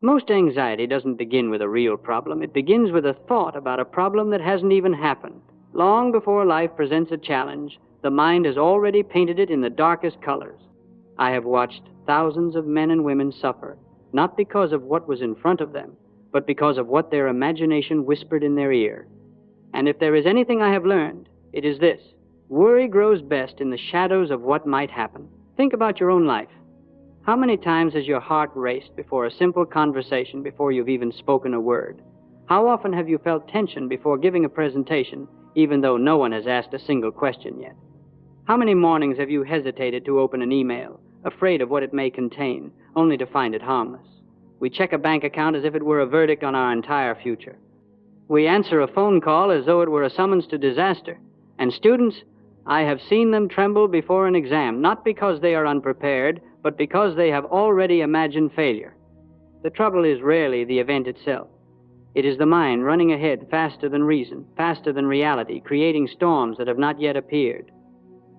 Most anxiety doesn't begin with a real problem. It begins with a thought about a problem that hasn't even happened. Long before life presents a challenge, the mind has already painted it in the darkest colors. I have watched thousands of men and women suffer, not because of what was in front of them, but because of what their imagination whispered in their ear. And if there is anything I have learned, it is this: worry grows best in the shadows of what might happen. Think about your own life. How many times has your heart raced before a simple conversation before you've even spoken a word? How often have you felt tension before giving a presentation, even though no one has asked a single question yet? How many mornings have you hesitated to open an email, afraid of what it may contain, only to find it harmless? We check a bank account as if it were a verdict on our entire future. We answer a phone call as though it were a summons to disaster. And students, I have seen them tremble before an exam, not because they are unprepared, but because they have already imagined failure. The trouble is rarely the event itself. It is the mind running ahead faster than reason, faster than reality, creating storms that have not yet appeared.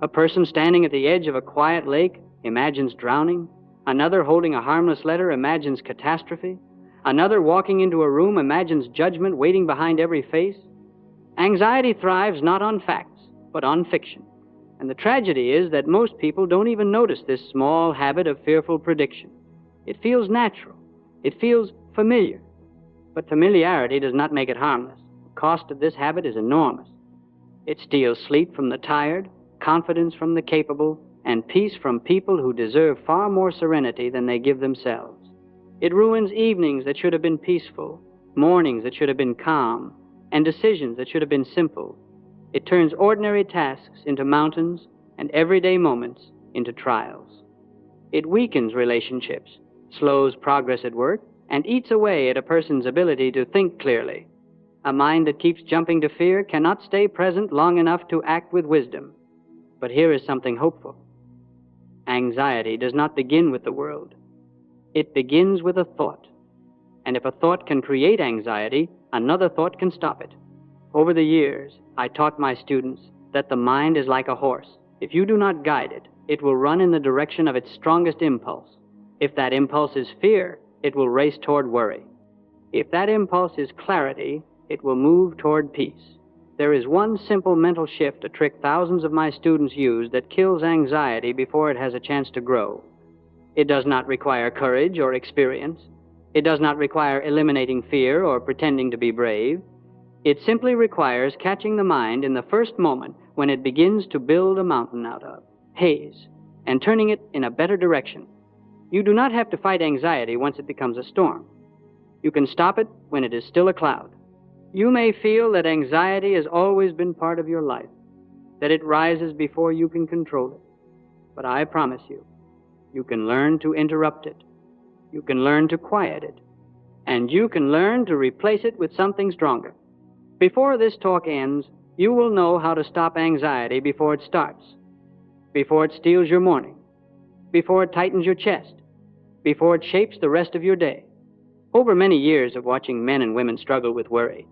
A person standing at the edge of a quiet lake imagines drowning. Another holding a harmless letter imagines catastrophe. Another walking into a room imagines judgment waiting behind every face. Anxiety thrives not on facts, but on fiction. And the tragedy is that most people don't even notice this small habit of fearful prediction. It feels natural. It feels familiar. But familiarity does not make it harmless. The cost of this habit is enormous. It steals sleep from the tired, confidence from the capable, and peace from people who deserve far more serenity than they give themselves. It ruins evenings that should have been peaceful, mornings that should have been calm, and decisions that should have been simple. It turns ordinary tasks into mountains and everyday moments into trials. It weakens relationships, slows progress at work, and eats away at a person's ability to think clearly. A mind that keeps jumping to fear cannot stay present long enough to act with wisdom. But here is something hopeful. Anxiety does not begin with the world. It begins with a thought. And if a thought can create anxiety, another thought can stop it. Over the years, I taught my students that the mind is like a horse. If you do not guide it, it will run in the direction of its strongest impulse. If that impulse is fear, it will race toward worry. If that impulse is clarity, it will move toward peace. There is one simple mental shift, a trick thousands of my students use, that kills anxiety before it has a chance to grow. It does not require courage or experience. It does not require eliminating fear or pretending to be brave. It simply requires catching the mind in the first moment when it begins to build a mountain out of haze and turning it in a better direction. You do not have to fight anxiety once it becomes a storm. You can stop it when it is still a cloud. You may feel that anxiety has always been part of your life, that it rises before you can control it. But I promise you, you can learn to interrupt it. You can learn to quiet it. And you can learn to replace it with something stronger. Before this talk ends, you will know how to stop anxiety before it starts, before it steals your morning, before it tightens your chest, before it shapes the rest of your day. Over many years of watching men and women struggle with worry,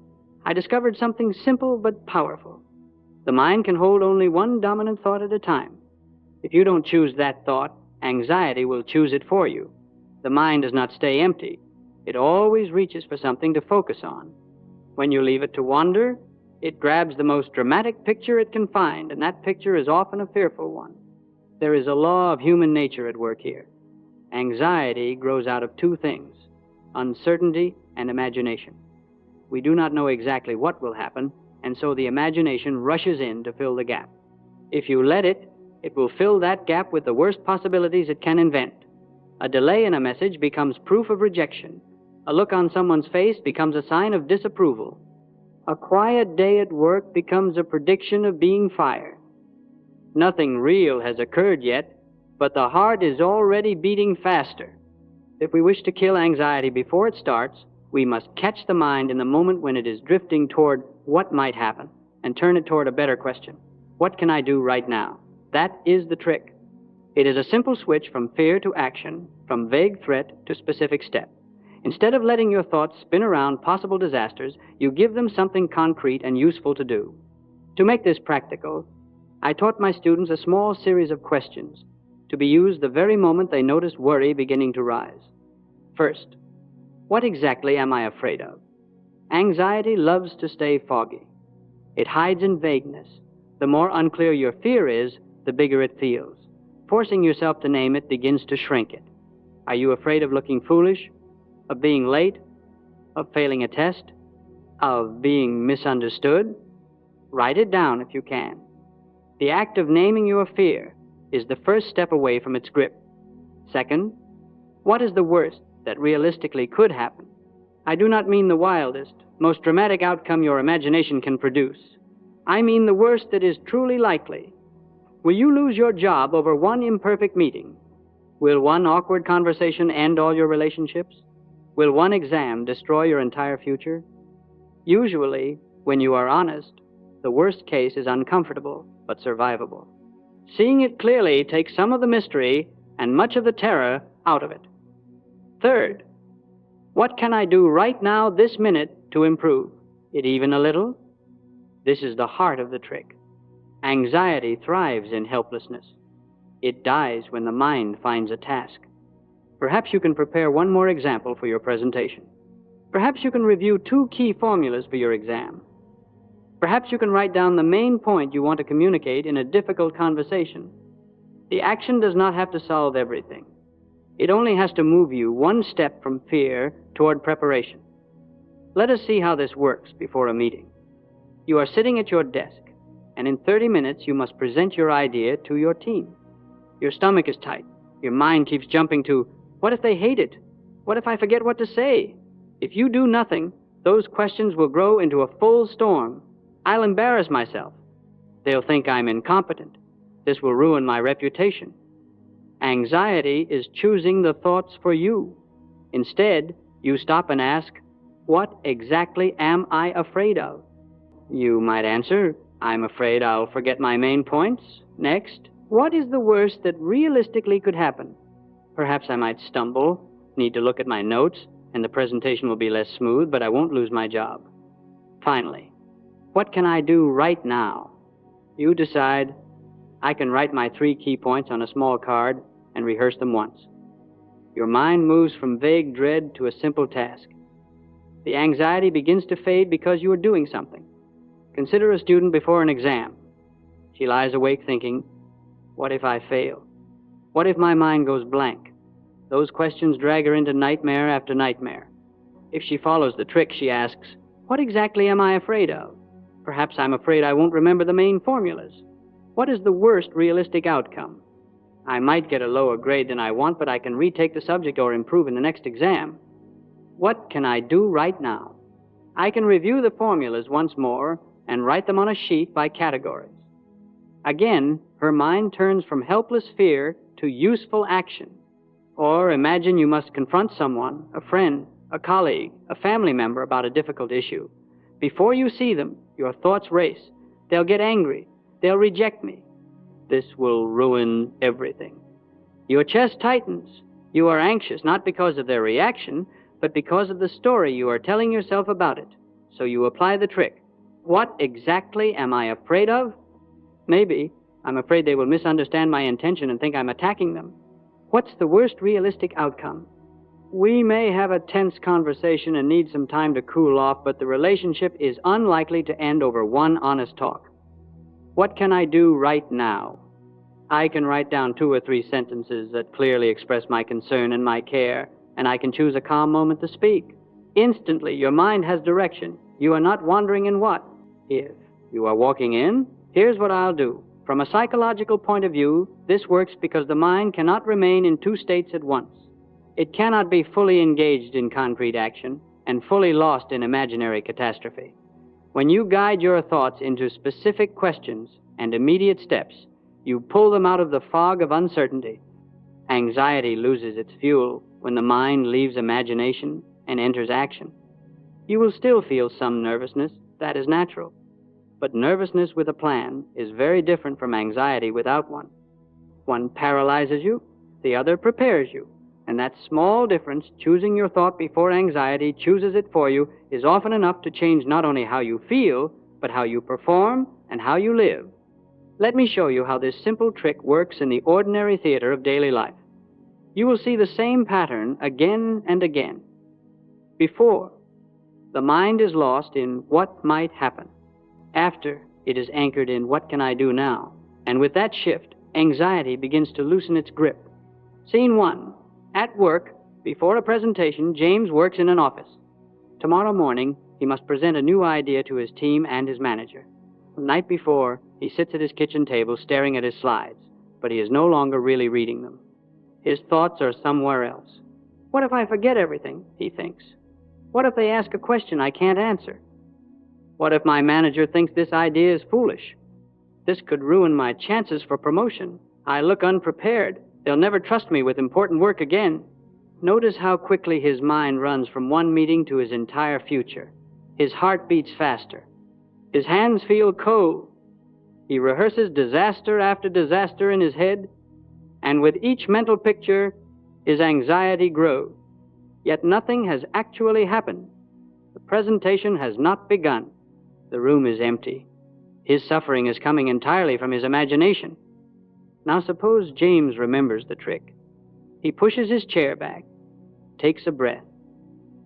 I discovered something simple but powerful. The mind can hold only one dominant thought at a time. If you don't choose that thought, anxiety will choose it for you. The mind does not stay empty. It always reaches for something to focus on. When you leave it to wander, it grabs the most dramatic picture it can find, and that picture is often a fearful one. There is a law of human nature at work here. Anxiety grows out of two things: uncertainty and imagination. We do not know exactly what will happen, and so the imagination rushes in to fill the gap. If you let it, it will fill that gap with the worst possibilities it can invent. A delay in a message becomes proof of rejection. A look on someone's face becomes a sign of disapproval. A quiet day at work becomes a prediction of being fired. Nothing real has occurred yet, but the heart is already beating faster. If we wish to kill anxiety before it starts, we must catch the mind in the moment when it is drifting toward what might happen and turn it toward a better question. What can I do right now? That is the trick. It is a simple switch from fear to action, from vague threat to specific step. Instead of letting your thoughts spin around possible disasters, you give them something concrete and useful to do. To make this practical, I taught my students a small series of questions to be used the very moment they noticed worry beginning to rise. First, What exactly am I afraid of? Anxiety loves to stay foggy. It hides in vagueness. The more unclear your fear is, the bigger it feels. Forcing yourself to name it begins to shrink it. Are you afraid of looking foolish? Of being late? Of failing a test? Of being misunderstood? Write it down if you can. The act of naming your fear is the first step away from its grip. Second, what is the worst that realistically could happen? I do not mean the wildest, most dramatic outcome your imagination can produce. I mean the worst that is truly likely. Will you lose your job over one imperfect meeting? Will one awkward conversation end all your relationships? Will one exam destroy your entire future? Usually, when you are honest, the worst case is uncomfortable but survivable. Seeing it clearly takes some of the mystery and much of the terror out of it. Third, what can I do right now, this minute, to improve it even a little? This is the heart of the trick. Anxiety thrives in helplessness. It dies when the mind finds a task. Perhaps you can prepare one more example for your presentation. Perhaps you can review 2 key formulas for your exam. Perhaps you can write down the main point you want to communicate in a difficult conversation. The action does not have to solve everything. It only has to move you one step from fear toward preparation. Let us see how this works before a meeting. You are sitting at your desk, and in 30 minutes you must present your idea to your team. Your stomach is tight. Your mind keeps jumping to, what if they hate it? What if I forget what to say? If you do nothing, those questions will grow into a full storm. I'll embarrass myself. They'll think I'm incompetent. This will ruin my reputation. Anxiety is choosing the thoughts for you. Instead, you stop and ask, what exactly am I afraid of? You might answer, I'm afraid I'll forget my main points. Next, what is the worst that realistically could happen? Perhaps I might stumble, need to look at my notes, and the presentation will be less smooth, but I won't lose my job. Finally, what can I do right now? You decide, I can write my 3 key points on a small card and rehearse them once. Your mind moves from vague dread to a simple task. The anxiety begins to fade because you are doing something. Consider a student before an exam. She lies awake thinking, what if I fail? What if my mind goes blank? Those questions drag her into nightmare after nightmare. If she follows the trick, she asks, what exactly am I afraid of? Perhaps I'm afraid I won't remember the main formulas. What is the worst realistic outcome? I might get a lower grade than I want, but I can retake the subject or improve in the next exam. What can I do right now? I can review the formulas once more and write them on a sheet by categories. Again, her mind turns from helpless fear to useful action. Or imagine you must confront someone, a friend, a colleague, a family member about a difficult issue. Before you see them, your thoughts race. They'll get angry. They'll reject me. This will ruin everything. Your chest tightens. You are anxious, not because of their reaction, but because of the story you are telling yourself about it. So you apply the trick. What exactly am I afraid of? Maybe I'm afraid they will misunderstand my intention and think I'm attacking them. What's the worst realistic outcome? We may have a tense conversation and need some time to cool off, but the relationship is unlikely to end over one honest talk. What can I do right now? I can write down 2 or 3 sentences that clearly express my concern and my care, and I can choose a calm moment to speak. Instantly, your mind has direction. You are not wandering in what? If you are walking in, here's what I'll do. From a psychological point of view, this works because the mind cannot remain in 2 states at once. It cannot be fully engaged in concrete action and fully lost in imaginary catastrophe. When you guide your thoughts into specific questions and immediate steps, you pull them out of the fog of uncertainty. Anxiety loses its fuel when the mind leaves imagination and enters action. You will still feel some nervousness. That is natural. But nervousness with a plan is very different from anxiety without one. One paralyzes you, the other prepares you. And that small difference, choosing your thought before anxiety chooses it for you, is often enough to change not only how you feel, but how you perform and how you live. Let me show you how this simple trick works in the ordinary theater of daily life. You will see the same pattern again and again. Before, the mind is lost in what might happen. After, it is anchored in what can I do now? And with that shift, anxiety begins to loosen its grip. Scene 1. At work, before a presentation, James works in an office. Tomorrow morning, he must present a new idea to his team and his manager. The night before, he sits at his kitchen table staring at his slides, but he is no longer really reading them. His thoughts are somewhere else. What if I forget everything, he thinks? What if they ask a question I can't answer? What if my manager thinks this idea is foolish? This could ruin my chances for promotion. I look unprepared. They'll never trust me with important work again. Notice how quickly his mind runs from one meeting to his entire future. His heart beats faster. His hands feel cold. He rehearses disaster after disaster in his head, and with each mental picture, his anxiety grows. Yet nothing has actually happened. The presentation has not begun. The room is empty. His suffering is coming entirely from his imagination. Now suppose James remembers the trick. He pushes his chair back, takes a breath,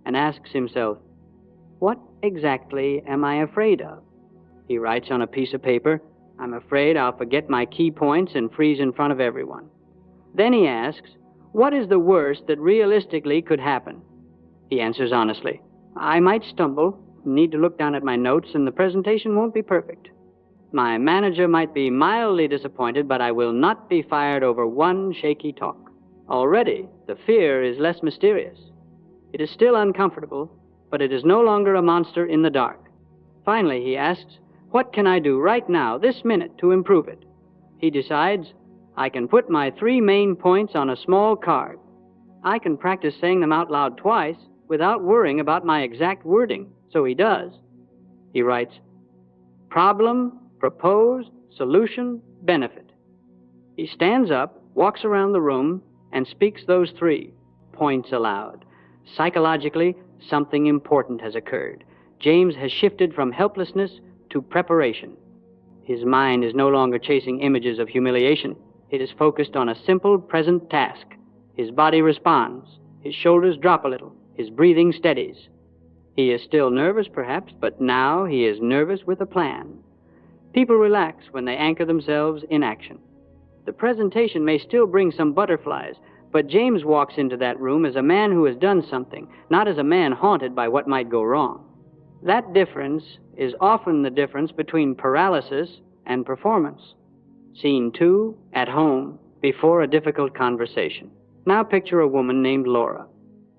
and asks himself, what exactly am I afraid of? He writes on a piece of paper, I'm afraid I'll forget my key points and freeze in front of everyone. Then he asks, what is the worst that realistically could happen? He answers honestly, I might stumble, need to look down at my notes, and the presentation won't be perfect. My manager might be mildly disappointed, but I will not be fired over one shaky talk. Already, the fear is less mysterious. It is still uncomfortable, but it is no longer a monster in the dark. Finally, he asks, what can I do right now, this minute, to improve it? He decides, I can put my 3 main points on a small card. I can practice saying them out loud twice without worrying about my exact wording. So he does. He writes, problem, proposed, solution, benefit. He stands up, walks around the room, and speaks those 3 points aloud. Psychologically, something important has occurred. James has shifted from helplessness to preparation. His mind is no longer chasing images of humiliation. It is focused on a simple present task. His body responds. His shoulders drop a little. His breathing steadies. He is still nervous, perhaps, but now he is nervous with a plan. People relax when they anchor themselves in action. The presentation may still bring some butterflies, but James walks into that room as a man who has done something, not as a man haunted by what might go wrong. That difference is often the difference between paralysis and performance. Scene 2, at home, before a difficult conversation. Now picture a woman named Laura.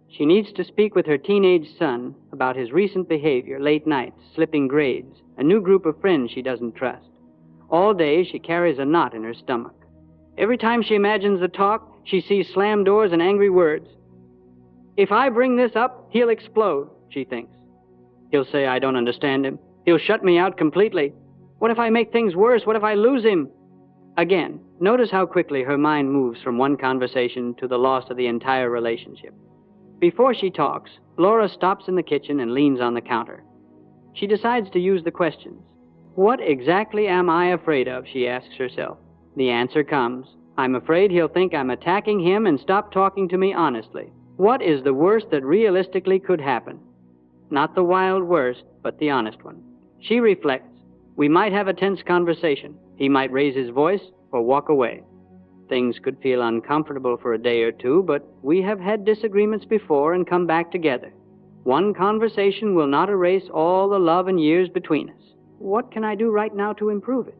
She needs to speak with her teenage son about his recent behavior, late nights, slipping grades, a new group of friends she doesn't trust. All day she carries a knot in her stomach. Every time she imagines the talk, she sees slammed doors and angry words. If I bring this up, he'll explode, she thinks. He'll say I don't understand him. He'll shut me out completely. What if I make things worse? What if I lose him? Again, notice how quickly her mind moves from one conversation to the loss of the entire relationship. Before she talks, Laura stops in the kitchen and leans on the counter. She decides to use the questions. What exactly am I afraid of, she asks herself. The answer comes. I'm afraid he'll think I'm attacking him and stop talking to me honestly. What is the worst that realistically could happen? Not the wild worst, but the honest one. She reflects. We might have a tense conversation. He might raise his voice or walk away. Things could feel uncomfortable for a day or two, but we have had disagreements before and come back together. One conversation will not erase all the love and years between us. What can I do right now to improve it?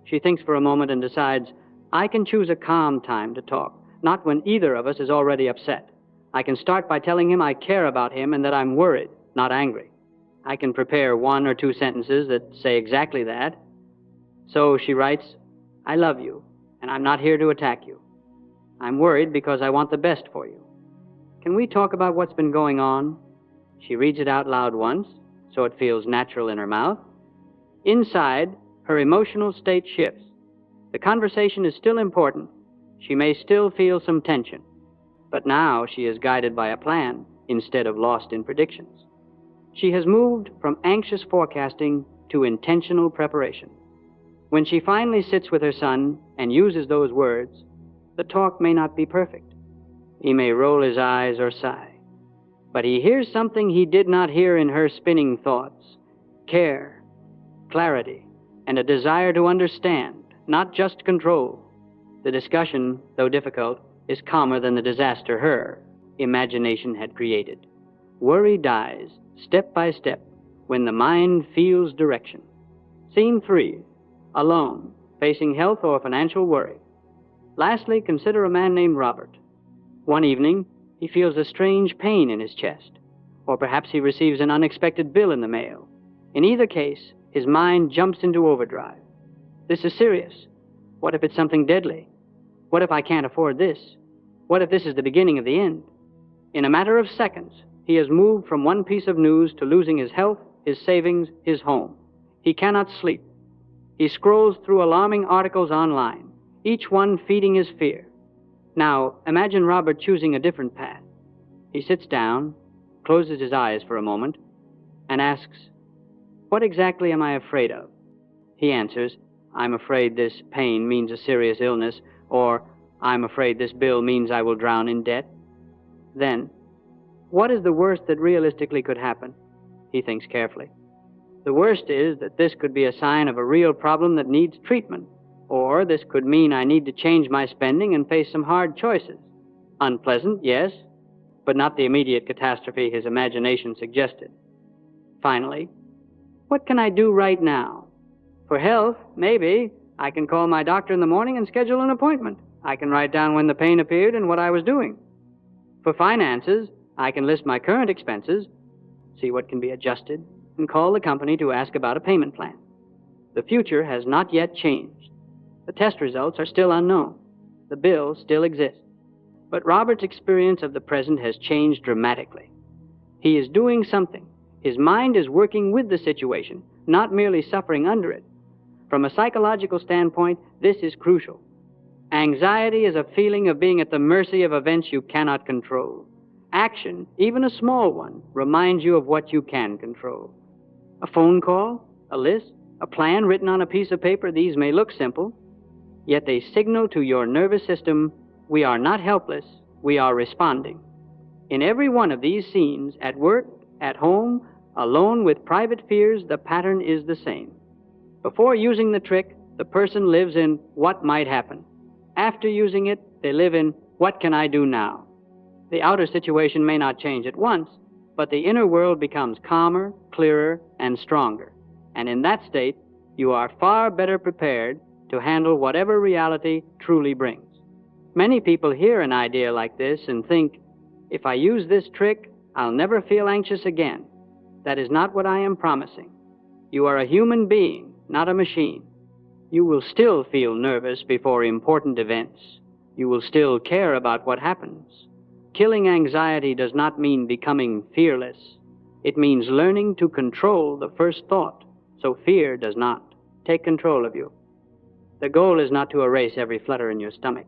She thinks for a moment and decides, I can choose a calm time to talk, not when either of us is already upset. I can start by telling him I care about him and that I'm worried, not angry. I can prepare 1 or 2 sentences that say exactly that. So she writes, I love you, and I'm not here to attack you. I'm worried because I want the best for you. Can we talk about what's been going on? She reads it out loud once, so it feels natural in her mouth. Inside, her emotional state shifts. The conversation is still important. She may still feel some tension. But now she is guided by a plan instead of lost in predictions. She has moved from anxious forecasting to intentional preparation. When she finally sits with her son and uses those words, the talk may not be perfect. He may roll his eyes or sigh. But he hears something he did not hear in her spinning thoughts: care, clarity, and a desire to understand, not just control. The discussion, though difficult, is calmer than the disaster her imagination had created. Worry dies, step by step, when the mind feels direction. Scene 3. Alone, facing health or financial worry. Lastly, consider a man named Robert. One evening, he feels a strange pain in his chest, or perhaps he receives an unexpected bill in the mail. In either case, his mind jumps into overdrive. This is serious. What if it's something deadly? What if I can't afford this? What if this is the beginning of the end? In a matter of seconds, he has moved from one piece of news to losing his health, his savings, his home. He cannot sleep. He scrolls through alarming articles online, each one feeding his fear. Now, imagine Robert choosing a different path. He sits down, closes his eyes for a moment, and asks, "What exactly am I afraid of?" He answers, "I'm afraid this pain means a serious illness," or "I'm afraid this bill means I will drown in debt." Then, what is the worst that realistically could happen? He thinks carefully. The worst is that this could be a sign of a real problem that needs treatment, or this could mean I need to change my spending and face some hard choices. Unpleasant, yes, but not the immediate catastrophe his imagination suggested. Finally, what can I do right now? For health, maybe I can call my doctor in the morning and schedule an appointment. I can write down when the pain appeared and what I was doing. For finances, I can list my current expenses, see what can be adjusted, and call the company to ask about a payment plan. The future has not yet changed. The test results are still unknown. The bill still exists. But Robert's experience of the present has changed dramatically. He is doing something. His mind is working with the situation, not merely suffering under it. From a psychological standpoint, this is crucial. Anxiety is a feeling of being at the mercy of events you cannot control. Action, even a small one, reminds you of what you can control. A phone call, a list, a plan written on a piece of paper, these may look simple, yet they signal to your nervous system, we are not helpless, we are responding. In every one of these scenes, at work, at home, alone with private fears, the pattern is the same. Before using the trick, the person lives in what might happen. After using it, they live in what can I do now? The outer situation may not change at once, but the inner world becomes calmer, clearer, and stronger. And in that state, you are far better prepared to handle whatever reality truly brings. Many people hear an idea like this and think, if I use this trick, I'll never feel anxious again. That is not what I am promising. You are a human being, not a machine. You will still feel nervous before important events. You will still care about what happens. Killing anxiety does not mean becoming fearless. It means learning to control the first thought, so fear does not take control of you. The goal is not to erase every flutter in your stomach.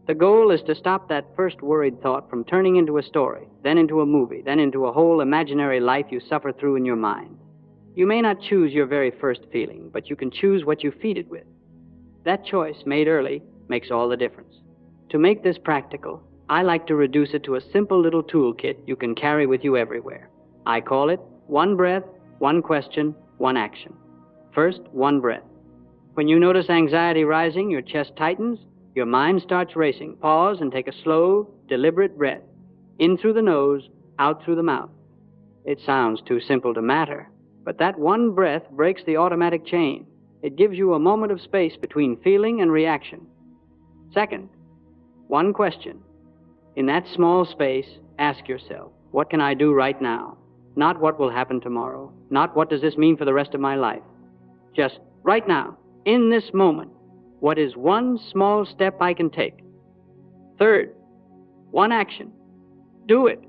The goal is to stop that first worried thought from turning into a story, then into a movie, then into a whole imaginary life you suffer through in your mind. You may not choose your very first feeling, but you can choose what you feed it with. That choice, made early, makes all the difference. To make this practical, I like to reduce it to a simple little toolkit you can carry with you everywhere. I call it one breath, one question, one action. First, one breath. When you notice anxiety rising, your chest tightens, your mind starts racing. Pause and take a slow, deliberate breath. In through the nose, out through the mouth. It sounds too simple to matter, but that one breath breaks the automatic chain. It gives you a moment of space between feeling and reaction. Second, one question. In that small space, ask yourself, what can I do right now? Not what will happen tomorrow. Not what does this mean for the rest of my life. Just right now, in this moment, what is one small step I can take? Third, one action. Do it.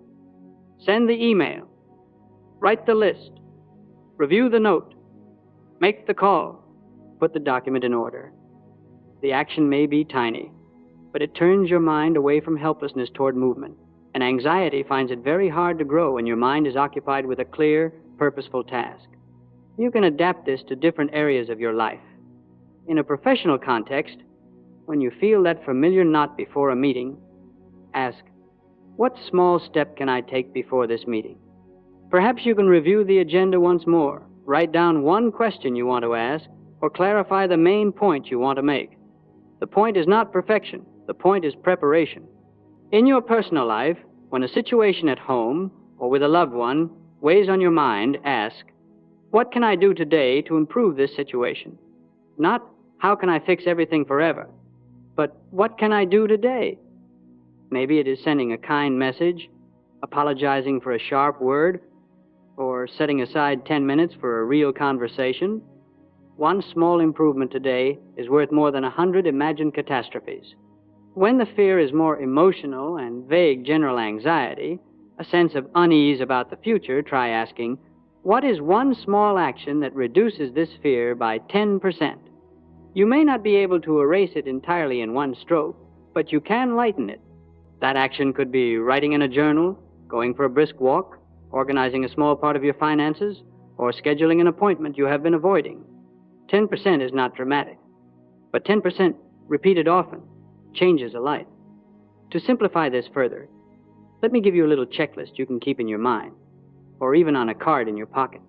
Send the email. Write the list. Review the note. Make the call. Put the document in order. The action may be tiny, but it turns your mind away from helplessness toward movement, and anxiety finds it very hard to grow when your mind is occupied with a clear, purposeful task. You can adapt this to different areas of your life. In a professional context, when you feel that familiar knot before a meeting, ask, What small step can I take before this meeting? Perhaps you can review the agenda once more, write down one question you want to ask, or clarify the main point you want to make. The point is not perfection. The point is preparation. In your personal life, when a situation at home or with a loved one weighs on your mind, ask, what can I do today to improve this situation? Not, how can I fix everything forever? But what can I do today? Maybe it is sending a kind message, apologizing for a sharp word, or setting aside 10 minutes for a real conversation. One small improvement today is worth more than 100 imagined catastrophes. When the fear is more emotional and vague general anxiety, a sense of unease about the future, try asking, what is one small action that reduces this fear by 10%? You may not be able to erase it entirely in one stroke, but you can lighten it. That action could be writing in a journal, going for a brisk walk, organizing a small part of your finances, or scheduling an appointment you have been avoiding. 10% is not dramatic, but 10% repeated often changes a life. To simplify this further, let me give you a little checklist you can keep in your mind, or even on a card in your pocket.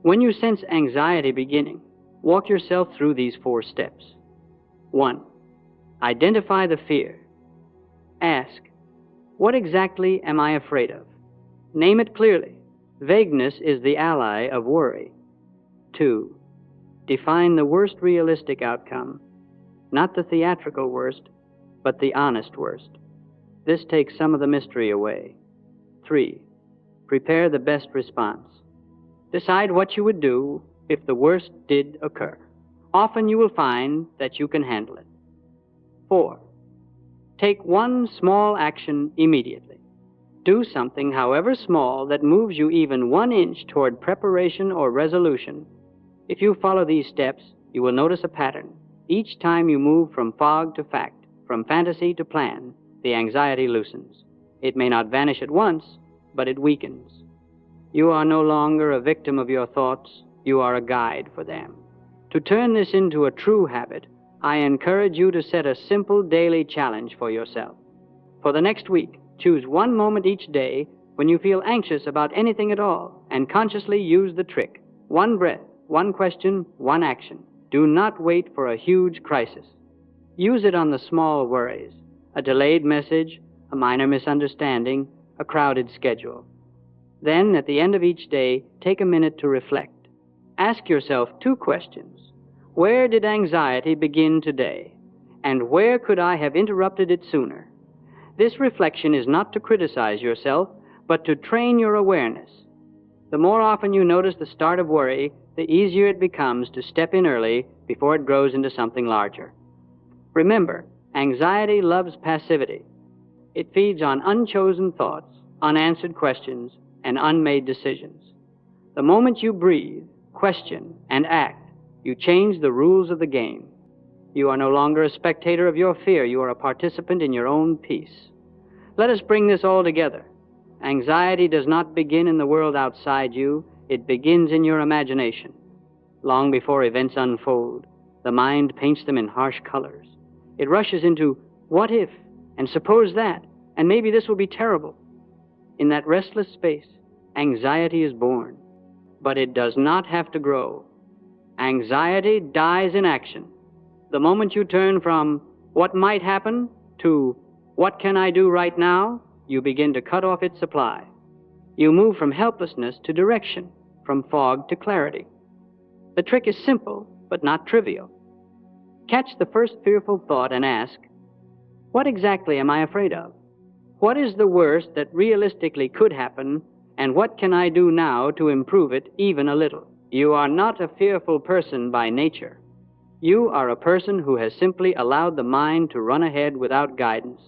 When you sense anxiety beginning, walk yourself through these 4 steps. 1. Identify the fear. Ask, what exactly am I afraid of? Name it clearly. Vagueness is the ally of worry. 2. Define the worst realistic outcome, not the theatrical worst, but the honest worst. This takes some of the mystery away. 3. Prepare the best response. Decide what you would do if the worst did occur. Often you will find that you can handle it. 4. Take one small action immediately. Do something, however small, that moves you even 1 inch toward preparation or resolution. If you follow these steps, you will notice a pattern. Each time you move from fog to fact, from fantasy to plan, the anxiety loosens. It may not vanish at once, but it weakens. You are no longer a victim of your thoughts. You are a guide for them. To turn this into a true habit, I encourage you to set a simple daily challenge for yourself. For the next week, choose one moment each day when you feel anxious about anything at all, and consciously use the trick. 1 breath, 1 question, 1 action. Do not wait for a huge crisis. Use it on the small worries, a delayed message, a minor misunderstanding, a crowded schedule. Then, at the end of each day, take a minute to reflect. Ask yourself 2 questions. Where did anxiety begin today? And where could I have interrupted it sooner? This reflection is not to criticize yourself, but to train your awareness. The more often you notice the start of worry, the easier it becomes to step in early before it grows into something larger. Remember, anxiety loves passivity. It feeds on unchosen thoughts, unanswered questions, and unmade decisions. The moment you breathe, question, and act, you change the rules of the game. You are no longer a spectator of your fear. You are a participant in your own peace. Let us bring this all together. Anxiety does not begin in the world outside you. It begins in your imagination. Long before events unfold, the mind paints them in harsh colors. It rushes into, what if, and suppose that, and maybe this will be terrible. In that restless space, anxiety is born. But it does not have to grow. Anxiety dies in action. The moment you turn from what might happen to what can I do right now, you begin to cut off its supply. You move from helplessness to direction, from fog to clarity. The trick is simple, but not trivial. Catch the first fearful thought and ask, what exactly am I afraid of? What is the worst that realistically could happen, and what can I do now to improve it even a little? You are not a fearful person by nature. You are a person who has simply allowed the mind to run ahead without guidance.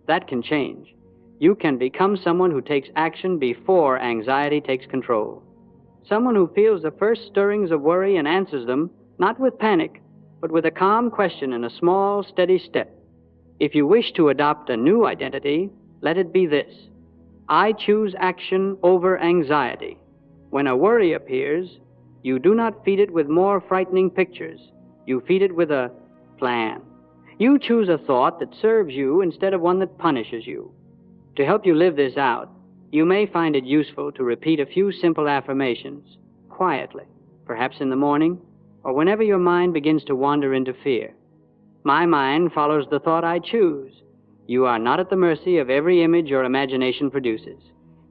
That can change. You can become someone who takes action before anxiety takes control. Someone who feels the first stirrings of worry and answers them, not with panic, but with a calm question and a small, steady step. If you wish to adopt a new identity, let it be this: I choose action over anxiety. When a worry appears, you do not feed it with more frightening pictures. You feed it with a plan. You choose a thought that serves you instead of one that punishes you. To help you live this out, you may find it useful to repeat a few simple affirmations quietly, perhaps in the morning or whenever your mind begins to wander into fear. My mind follows the thought I choose. You are not at the mercy of every image your imagination produces.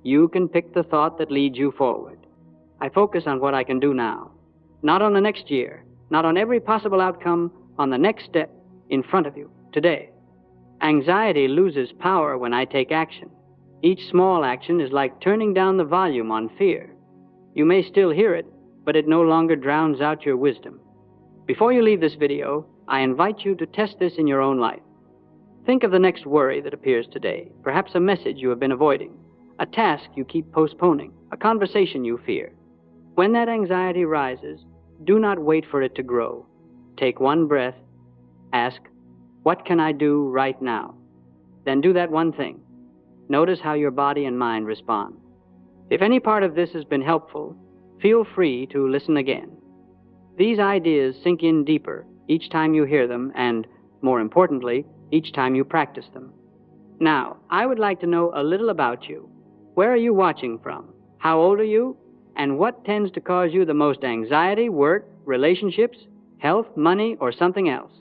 You can pick the thought that leads you forward. I focus on what I can do now, not on the next year, not on every possible outcome, on the next step in front of you, today. Anxiety loses power when I take action. Each small action is like turning down the volume on fear. You may still hear it, but it no longer drowns out your wisdom. Before you leave this video, I invite you to test this in your own life. Think of the next worry that appears today, perhaps a message you have been avoiding, a task you keep postponing, a conversation you fear. When that anxiety rises, do not wait for it to grow. Take one breath, ask, what can I do right now? Then do that one thing. Notice how your body and mind respond. If any part of this has been helpful, feel free to listen again. These ideas sink in deeper each time you hear them and, more importantly, each time you practice them. Now, I would like to know a little about you. Where are you watching from? How old are you? And what tends to cause you the most anxiety, work, relationships, health, money, or something else?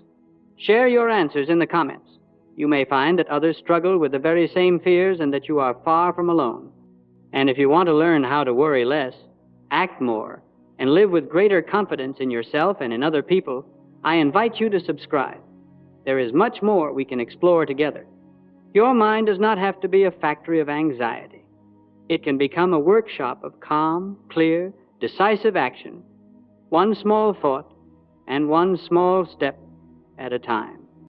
Share your answers in the comments. You may find that others struggle with the very same fears and that you are far from alone. And if you want to learn how to worry less, act more, and live with greater confidence in yourself and in other people, I invite you to subscribe. There is much more we can explore together. Your mind does not have to be a factory of anxiety. It can become a workshop of calm, clear, decisive action, one small thought and one small step at a time.